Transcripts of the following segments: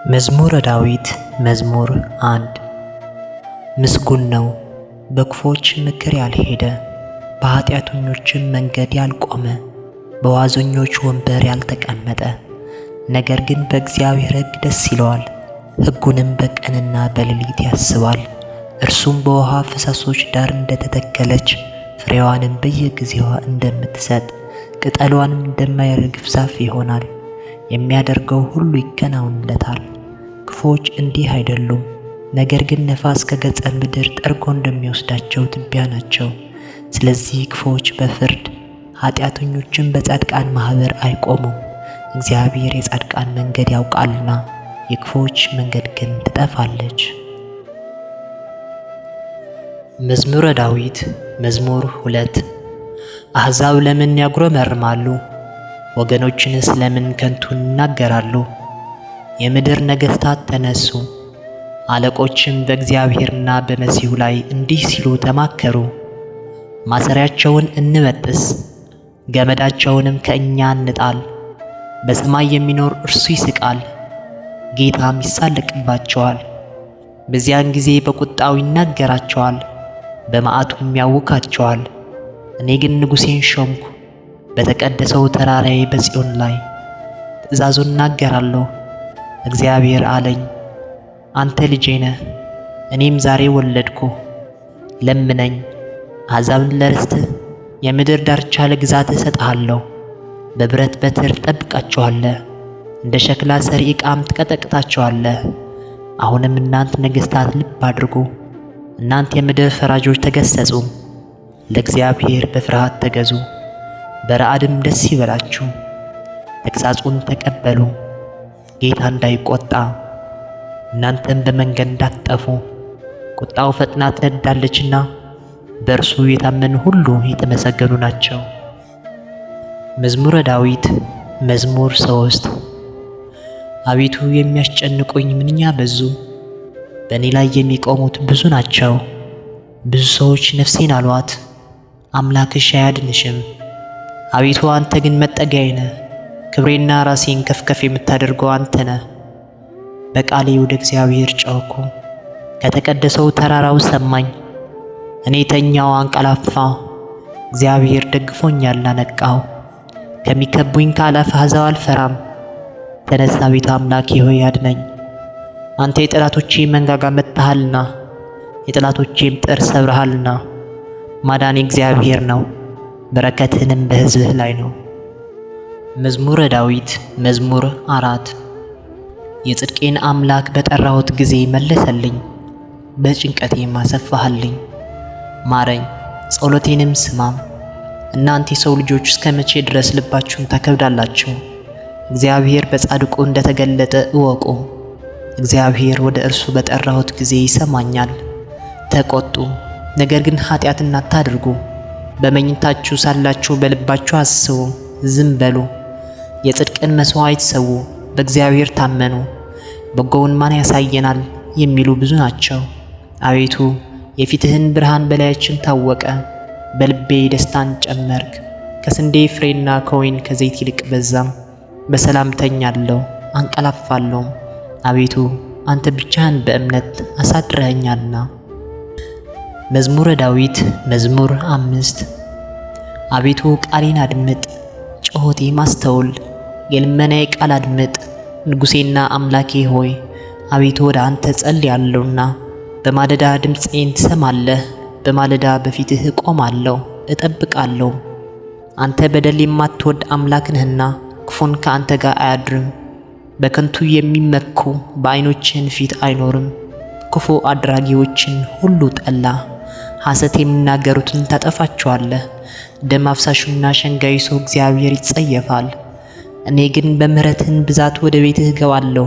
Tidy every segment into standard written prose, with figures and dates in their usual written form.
መዝሙረ ዳዊት መዝሙር 1 ምስጉን ነው በክፉዎች ምክር ያልሄደ፣ በኃጢአተኞችም መንገድ ያልቆመ፣ በዋዘኞች ወንበር ያልተቀመጠ። ነገር ግን በእግዚአብሔር ሕግ ደስ ይለዋል፣ ሕጉንም በቀንና በሌሊት ያስባል። እርሱም በውኃ ፈሳሾች ዳር እንደተተከለች፣ ፍሬዋንም በየጊዜዋ እንደምትሰጥ፣ ቅጠሏንም እንደማይረግፍ ዛፍ ይሆናል። የሚያደርገው ሁሉ ይከናወንለታል። ክፉዎች እንዲህ አይደሉም፣ ነገር ግን ነፋስ ከገጸ ምድር ጠርጎ እንደሚወስዳቸው ትቢያ ናቸው። ስለዚህ ክፉዎች በፍርድ ኃጢአተኞችም በጻድቃን ማኅበር አይቆሙም። እግዚአብሔር የጻድቃን መንገድ ያውቃልና የክፉዎች መንገድ ግን ትጠፋለች። መዝሙረ ዳዊት መዝሙር 2 አሕዛብ ለምን ያጉረመርማሉ? ወገኖችንስ ለምን ከንቱን ይናገራሉ? የምድር ነገሥታት ተነሱ፣ አለቆችም በእግዚአብሔርና በመሲሑ ላይ እንዲህ ሲሉ ተማከሩ። ማሰሪያቸውን እንበጥስ፣ ገመዳቸውንም ከእኛ እንጣል። በሰማይ የሚኖር እርሱ ይስቃል፣ ጌታም ይሳለቅባቸዋል። በዚያን ጊዜ በቁጣው ይናገራቸዋል፣ በመዓቱም ያውካቸዋል። እኔ ግን ንጉሴን ሾምኩ፣ በተቀደሰው ተራራዬ በጽዮን ላይ ትእዛዙን እናገራለሁ። እግዚአብሔር አለኝ፣ አንተ ልጄ ነህ፣ እኔም ዛሬ ወለድኩ። ለምነኝ፣ አሕዛብን ለርስትህ፣ የምድር ዳርቻ ለግዛትህ እሰጥሃለሁ። በብረት በትር ትጠብቃቸዋለህ፣ እንደ ሸክላ ሠሪ ዕቃም ትቀጠቅጣቸዋለህ። አሁንም እናንተ ነገሥታት ልብ አድርጉ፣ እናንተ የምድር ፈራጆች ተገሠጹ። ለእግዚአብሔር በፍርሃት ተገዙ፣ በረዓድም ደስ ይበላችሁ። ተግሣጹን ተቀበሉ፣ ጌታ እንዳይቆጣ፣ እናንተም በመንገድ እንዳትጠፉ። ቁጣው ፈጥና ትነዳለችና በእርሱ የታመኑ ሁሉ የተመሰገኑ ናቸው። መዝሙረ ዳዊት መዝሙር 3 አቤቱ የሚያስጨንቁኝ ምንኛ በዙ! በእኔ ላይ የሚቆሙት ብዙ ናቸው። ብዙ ሰዎች ነፍሴን አሏት፣ አምላክሽ አያድንሽም። አቤቱ አንተ ግን መጠጊያዬ ነህ፣ ክብሬና ራሴን ከፍ ከፍ የምታደርገው አንተ ነህ። በቃሌ ወደ እግዚአብሔር ጮኽኩ፣ ከተቀደሰው ተራራው ሰማኝ። እኔ ተኛው አንቀላፋ፣ እግዚአብሔር ደግፎኛል አነቃው። ከሚከቡኝ ከአላፍ አሕዛብ አልፈራም። ተነሳ አቤቱ አምላኬ ሆይ አድነኝ። አንተ የጠላቶቼ መንጋጋ መትተሃልና፣ የጠላቶቼም ጥር ሰብረሃልና። ማዳኔ እግዚአብሔር ነው፣ በረከትህንም በሕዝብህ ላይ ነው። መዝሙረ ዳዊት መዝሙር 4 የጽድቄን አምላክ በጠራሁት ጊዜ መለሰልኝ፣ በጭንቀቴም አሰፋሃልኝ። ማረኝ፣ ጸሎቴንም ስማም። እናንተ የሰው ልጆች እስከ መቼ ድረስ ልባችሁን ታከብዳላችሁ? እግዚአብሔር በጻድቁ እንደተገለጠ እወቁ። እግዚአብሔር ወደ እርሱ በጠራሁት ጊዜ ይሰማኛል። ተቆጡ፣ ነገር ግን ኃጢአትን አታድርጉ። በመኝታችሁ ሳላችሁ በልባችሁ አስቡ፣ ዝም በሉ። የጽድቅን መሥዋዕት ሰዉ፣ በእግዚአብሔር ታመኑ። በጎውን ማን ያሳየናል የሚሉ ብዙ ናቸው። አቤቱ የፊትህን ብርሃን በላያችን ታወቀ። በልቤ ደስታን ጨመርክ። ከስንዴ ፍሬና ከወይን ከዘይት ይልቅ በዛም። በሰላም ተኛለሁ አንቀላፋለሁም። አቤቱ አንተ ብቻህን በእምነት አሳድረኸኛልና። መዝሙረ ዳዊት መዝሙር 5 አቤቱ ቃሌን አድምጥ፣ ጩኸቴን አስተውል። የልመናዬ ቃል አድምጥ፣ ንጉሴና አምላኬ ሆይ። አቤቱ ወደ አንተ ጸልያለሁና በማለዳ ድምፄን ትሰማለህ። በማለዳ በፊትህ እቆማለሁ እጠብቃለሁ። አንተ በደል የማትወድ አምላክ ነህና ክፉን ከአንተ ጋር አያድርም። በከንቱ የሚመኩ በዓይኖችህን ፊት አይኖርም። ክፉ አድራጊዎችን ሁሉ ጠላ፣ ሐሰት የሚናገሩትን ታጠፋቸዋለህ። ደም አፍሳሹና ሸንጋይ ሰው እግዚአብሔር ይጸየፋል። እኔ ግን በምሕረትህን ብዛት ወደ ቤትህ እገባለሁ።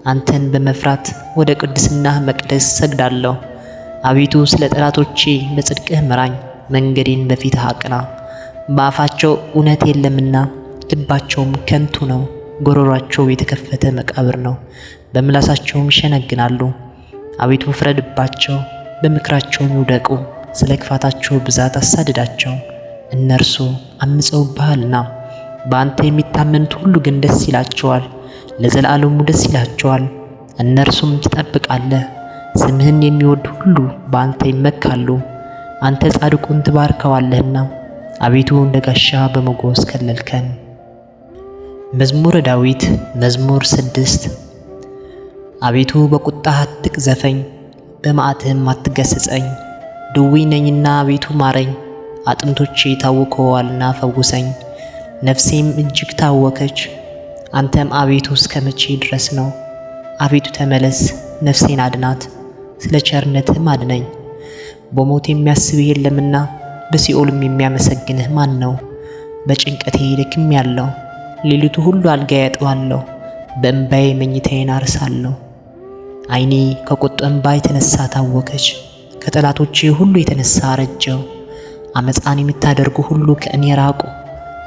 አንተን በመፍራት ወደ ቅድስናህ መቅደስ ሰግዳለሁ። አቤቱ ስለ ጠላቶቼ በጽድቅህ ምራኝ፣ መንገዴን በፊትህ አቅና። በአፋቸው እውነት የለምና ልባቸውም ከንቱ ነው። ጎሮሯቸው የተከፈተ መቃብር ነው፣ በምላሳቸውም ይሸነግናሉ። አቤቱ ፍረድባቸው፣ በምክራቸውም ይውደቁ። ስለ ክፋታቸው ብዛት አሳድዳቸው፣ እነርሱ አምፀውብሃልና። በአንተ የሚታመኑት ሁሉ ግን ደስ ይላቸዋል፣ ለዘላለሙ ደስ ይላቸዋል። እነርሱም ትጠብቃለህ። ስምህን የሚወዱ ሁሉ በአንተ ይመካሉ። አንተ ጻድቁን ትባርከዋለህና አቤቱ እንደ ጋሻ በሞገስ ከለልከን። መዝሙረ ዳዊት መዝሙር 6 አቤቱ በቁጣህ አትቅዘፈኝ፣ በመዓትህም አትገስጸኝ። ድውይ ነኝና አቤቱ ማረኝ፣ አጥንቶቼ ታውከዋልና ፈውሰኝ። ነፍሴም እጅግ ታወከች። አንተም አቤቱ እስከ መቼ ድረስ ነው? አቤቱ ተመለስ፣ ነፍሴን አድናት፣ ስለ ቸርነትህም አድነኝ። በሞት የሚያስብህ የለምና በሲኦልም የሚያመሰግንህ ማን ነው? በጭንቀቴ ደክሜያለሁ፣ ሌሊቱ ሁሉ አልጋዬ አጥባለሁ፣ በእንባዬ መኝታዬን አርሳለሁ። ዓይኔ ከቁጡ እንባ የተነሳ ታወከች፣ ከጠላቶቼ ሁሉ የተነሳ አረጀው። አመፃን የምታደርጉ ሁሉ ከእኔ ራቁ፣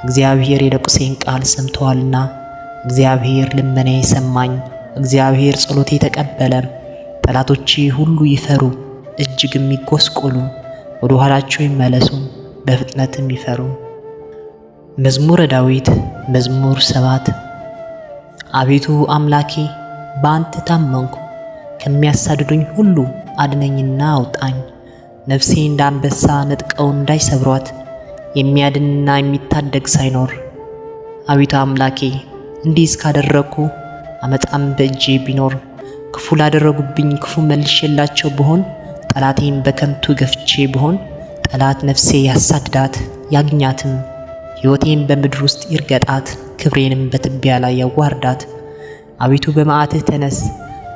እግዚአብሔር የልቅሶዬን ቃል ሰምቶአልና። እግዚአብሔር ልመናዬ ሰማኝ፣ እግዚአብሔር ጸሎቴ ተቀበለ። ጠላቶቼ ሁሉ ይፈሩ፣ እጅግም ይጎስቆሉ፣ ወደ ኋላቸው ይመለሱ፣ በፍጥነትም ይፈሩ። መዝሙረ ዳዊት መዝሙር 7 አቤቱ አምላኬ በአንተ ታመንኩ፣ ከሚያሳድዱኝ ሁሉ አድነኝና አውጣኝ። ነፍሴ እንደ አንበሳ ነጥቀው እንዳይሰብሯት፣ የሚያድንና የሚታደግ ሳይኖር። አቤቱ አምላኬ እንዲህ እስካደረግኩ አመፃም በእጄ ቢኖር፣ ክፉ ላደረጉብኝ ክፉ መልሼላቸው ብሆን፣ ጠላቴን በከንቱ ገፍቼ ብሆን፣ ጠላት ነፍሴ ያሳድዳት ያግኛትም፣ ሕይወቴን በምድር ውስጥ ይርገጣት፣ ክብሬንም በትቢያ ላይ ያዋርዳት። አቤቱ በመዓትህ ተነስ፣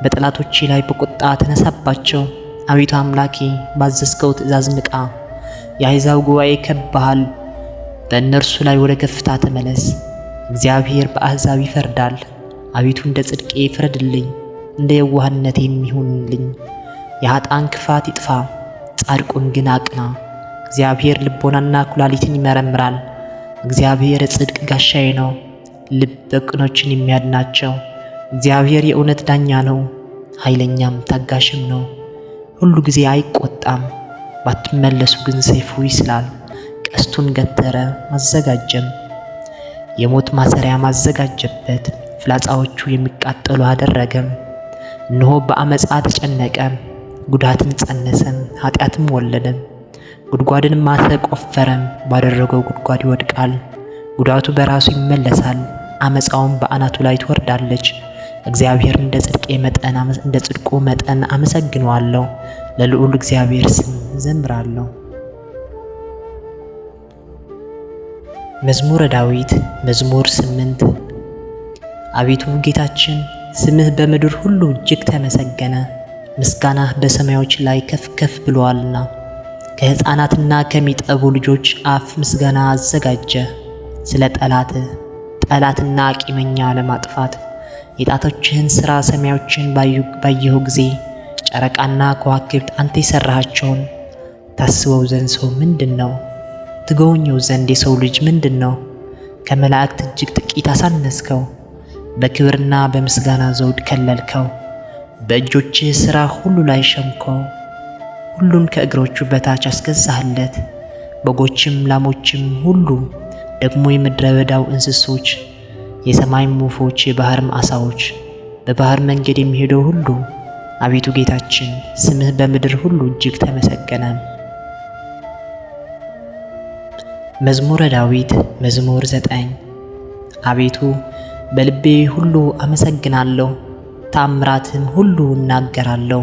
በጠላቶቼ ላይ በቁጣ ተነሳባቸው። አቤቱ አምላኬ ባዘዝከው ትእዛዝ ንቃ። የአሕዛብ ጉባኤ ከብበሃል፣ በእነርሱ ላይ ወደ ከፍታ ተመለስ። እግዚአብሔር በአሕዛብ ይፈርዳል። አቤቱ እንደ ጽድቄ ፍረድልኝ፣ እንደ የዋህነቴም ይሁንልኝ። የኃጥአን ክፋት ይጥፋ፣ ጻድቁን ግን አቅና። እግዚአብሔር ልቦናና ኩላሊትን ይመረምራል። እግዚአብሔር የጽድቅ ጋሻዬ ነው፣ ልበ ቅኖችን የሚያድናቸው። እግዚአብሔር የእውነት ዳኛ ነው፣ ኃይለኛም ታጋሽም ነው። ሁሉ ጊዜ አይቆጣም፣ ባትመለሱ ግን ሰይፉ ይስላል። ቀስቱን ገተረ አዘጋጀም፣ የሞት ማሰሪያ ማዘጋጀበት፣ ፍላጻዎቹ የሚቃጠሉ አደረገም። እነሆ በአመፃ ተጨነቀ፣ ጉዳትን ጸነሰም፣ ኃጢአትም ወለደም። ጉድጓድን ማሰ ቆፈረም፣ ባደረገው ጉድጓድ ይወድቃል። ጉዳቱ በራሱ ይመለሳል፣ አመፃውም በአናቱ ላይ ትወርዳለች። እግዚአብሔር እንደ ጽድቁ መጠን አመሰግነዋለሁ፣ ለልዑል እግዚአብሔር ስም እዘምራለሁ። መዝሙረ ዳዊት መዝሙር 8 አቤቱ ጌታችን ስምህ በምድር ሁሉ እጅግ ተመሰገነ፣ ምስጋናህ በሰማዮች ላይ ከፍ ከፍ ብሎአልና። ከሕፃናትና ከሚጠቡ ልጆች አፍ ምስጋና አዘጋጀ። ስለ ጠላትና ቂመኛ ለማጥፋት የጣቶችህን ሥራ ሰማዮችን ባየሁ ጊዜ፣ ጨረቃና ከዋክብት አንተ የሠራሃቸውን ታስበው ዘንድ ሰው ምንድን ነው? ትጎበኘው ዘንድ የሰው ልጅ ምንድን ነው? ከመላእክት እጅግ ጥቂት አሳነስከው፣ በክብርና በምስጋና ዘውድ ከለልከው። በእጆችህ ሥራ ሁሉ ላይ ሸምከው፣ ሁሉን ከእግሮቹ በታች አስገዛህለት። በጎችም ላሞችም ሁሉ ደግሞ የምድረ በዳው እንስሶች፣ የሰማይም ወፎች፣ የባህርም ዓሣዎች፣ በባህር መንገድ የሚሄደው ሁሉ። አቤቱ ጌታችን ስምህ በምድር ሁሉ እጅግ ተመሰገነ። መዝሙረ ዳዊት መዝሙር 9 አቤቱ በልቤ ሁሉ አመሰግናለሁ፣ ተአምራትህም ሁሉ እናገራለሁ።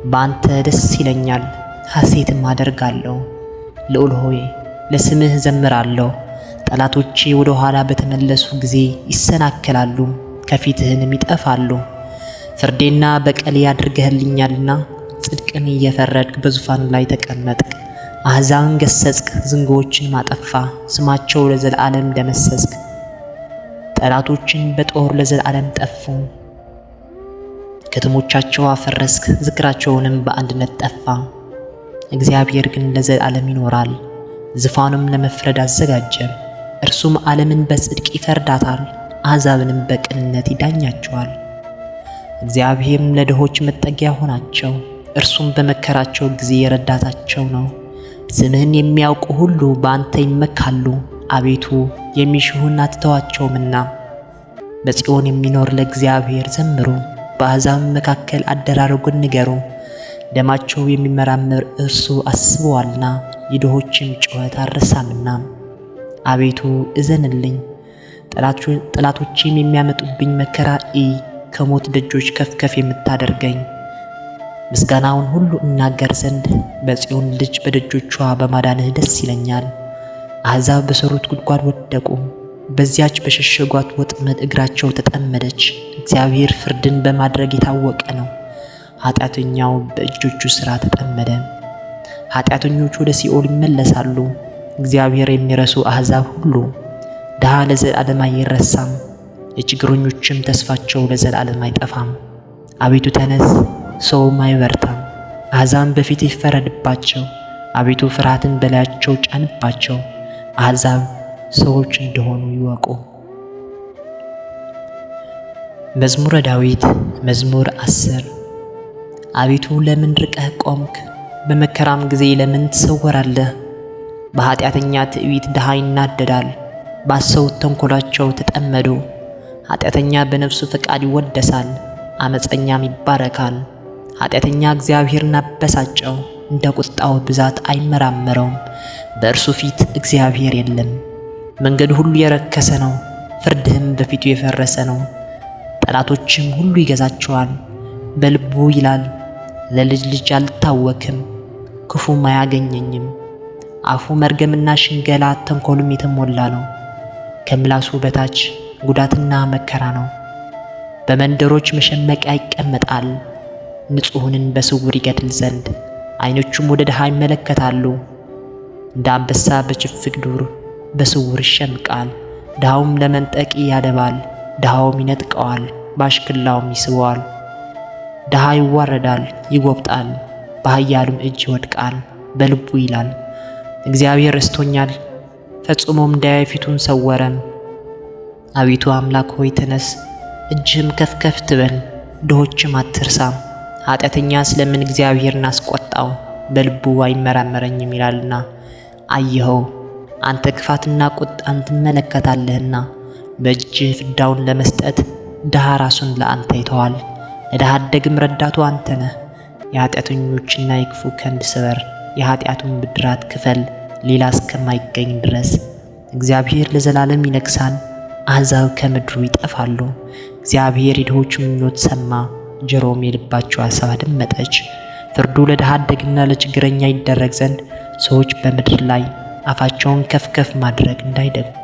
በአንተ ደስ ይለኛል፣ ሐሴትም አደርጋለሁ። ልዑል ሆይ ለስምህ ዘምራለሁ። ጠላቶቼ ወደ ኋላ በተመለሱ ጊዜ ይሰናከላሉ፣ ከፊትህንም ይጠፋሉ። ፍርዴና በቀሌ አድርገህልኛልና ጽድቅን እየፈረድክ በዙፋን ላይ ተቀመጥክ። አሕዛብን ገሰጽክ፣ ዝንጎዎችን ማጠፋ፣ ስማቸው ለዘላለም ደመሰስክ። ጠላቶችን በጦር ለዘላለም ጠፉ። ከተሞቻቸው አፈረስክ፣ ዝክራቸውንም በአንድነት ጠፋ። እግዚአብሔር ግን ለዘላለም ይኖራል፣ ዙፋኑም ለመፍረድ አዘጋጀ። እርሱም ዓለምን በጽድቅ ይፈርዳታል፣ አሕዛብንም በቅንነት ይዳኛቸዋል። እግዚአብሔርም ለድሆች መጠጊያ ሆናቸው፣ እርሱም በመከራቸው ጊዜ የረዳታቸው ነው። ስምህን የሚያውቁ ሁሉ በአንተ ይመካሉ። አቤቱ የሚሹህን አትተዋቸውምና። በጽዮን የሚኖር ለእግዚአብሔር ዘምሩ፣ በአሕዛብ መካከል አደራረጉን ንገሩ። ደማቸው የሚመራመር እርሱ አስበዋልና የድሆችም ጩኸት አልረሳምና። አቤቱ እዘንልኝ፣ ጠላቶቼም የሚያመጡብኝ መከራ ከሞት ደጆች ከፍ የምታደርገኝ። ምስጋናውን ሁሉ እናገር ዘንድ በጽዮን ልጅ በደጆቿ በማዳንህ ደስ ይለኛል። አሕዛብ በሰሩት ጉድጓድ ወደቁ፣ በዚያች በሸሸጓት ወጥመድ እግራቸው ተጠመደች። እግዚአብሔር ፍርድን በማድረግ የታወቀ ነው፣ ኃጢአተኛው በእጆቹ ሥራ ተጠመደ። ኃጢአተኞች ወደ ሲኦል ይመለሳሉ፣ እግዚአብሔር የሚረሱ አሕዛብ ሁሉ። ድሃ ለዘላለም አይረሳም፣ የችግረኞችም ተስፋቸው ለዘላለም አይጠፋም። አቤቱ ተነስ፣ ሰውም አይበርታም። አሕዛብ በፊት ይፈረድባቸው፣ አቤቱ ፍርሃትን በላያቸው ጫንባቸው። አሕዛብ ሰዎች እንደሆኑ ይወቁ። መዝሙረ ዳዊት መዝሙር 10 አቤቱ ለምን ርቀህ ቆምክ? በመከራም ጊዜ ለምን ትሰወራለህ? በኃጢአተኛ ትዕቢት ድሃ ይናደዳል፣ ባሰቡት ተንኰላቸው ተጠመዱ። ኃጢአተኛ በነፍሱ ፈቃድ ይወደሳል፣ አመፀኛም ይባረካል። ኃጢአተኛ እግዚአብሔርን አበሳጨው፣ እንደ ቁጣው ብዛት አይመራመረውም። በእርሱ ፊት እግዚአብሔር የለም። መንገዱ ሁሉ የረከሰ ነው፣ ፍርድህም በፊቱ የፈረሰ ነው። ጠላቶችም ሁሉ ይገዛቸዋል። በልቡ ይላል፣ ለልጅ ልጅ አልታወክም፣ ክፉም አያገኘኝም። አፉ መርገምና ሽንገላ ተንኰልም የተሞላ ነው። ከምላሱ በታች ጉዳትና መከራ ነው። በመንደሮች መሸመቂያ ይቀመጣል፣ ንጹሕንን በስውር ይገድል ዘንድ። ዓይኖቹም ወደ ድሃ ይመለከታሉ። እንደ አንበሳ በችፍግ ዱር በስውር ይሸምቃል። ድሃውም ለመንጠቅ ያደባል፣ ድሃውም ይነጥቀዋል፣ በአሽክላውም ይስበዋል። ድሃ ይዋረዳል፣ ይጎብጣል፣ በኃያሉም እጅ ይወድቃል። በልቡ ይላል፣ እግዚአብሔር ረስቶኛል፣ ፈጽሞም እንዳያይ ፊቱን ሰወረም። አቤቱ አምላክ ሆይ ተነስ፣ እጅህም ከፍ ትበል፣ ድሆችም አትርሳም። ኃጢአተኛ ስለምን እግዚአብሔርን አስቆጣው? በልቡ አይመራመረኝም ይላልና። አየኸው፣ አንተ ክፋትና ቁጣን ትመለከታለህና በእጅህ ፍዳውን ለመስጠት ድሃ ራሱን ለአንተ ይተዋል። ለድሃ አደግም ረዳቱ አንተ ነህ። የኃጢአተኞችና የክፉ ክንድ ስበር፣ የኃጢአቱን ብድራት ክፈል፣ ሌላ እስከማይገኝ ድረስ። እግዚአብሔር ለዘላለም ይነግሣል፣ አሕዛብ ከምድሩ ይጠፋሉ። እግዚአብሔር የድሆች ምኞት ሰማ፣ ጆሮም የልባቸው ሐሳብ አደመጠች። ፍርዱ ለድሃ አደግና ለችግረኛ ይደረግ ዘንድ ሰዎች በምድር ላይ አፋቸውን ከፍ ማድረግ እንዳይደግሙ